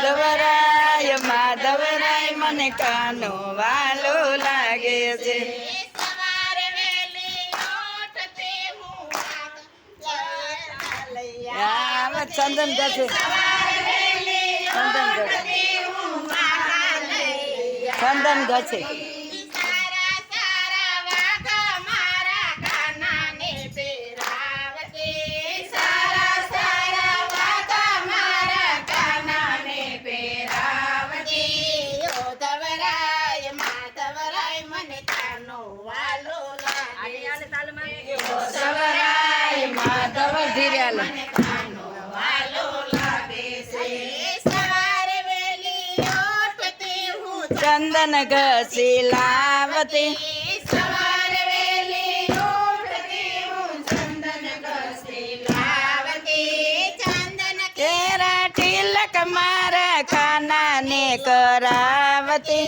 ધવરાય માધવરાય મને કાનો વાલો લાગે છે. સવારે વેલી ઉઠતી હું આ ચંદન ગશે સવારે વેલી ચંદન ગશે ઉઠતી હું વાઘા ચંદન ગશે સારા સારા વાઘા મારા કાનાને પહેરાવતી. સારા સારા વાઘા મારા કાનાને પહેરાવતી. ઓ ધવરાય માધવરાય મને કાનો વાલો લાગે. ઓ ધવરાય માધવ ધીરે હાલો. મને કાનો વાલો લાગે છે. સવારે વેલી ઉઠતી હું ચંદન ઘસી લાવતી સવારે વેલી ઉઠતી હું ચંદન ઘસી લાવતી. ચંદન કેરા તિલક મારા કાનાને કરાવતી.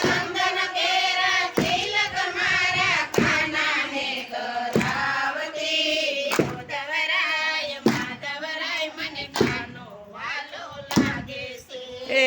ચંદન કેરા તિલક મારા કાનાને કરાવતી. ઓ ધવરાય માધવરાય મને કાનો વાલો લાગે છે. એ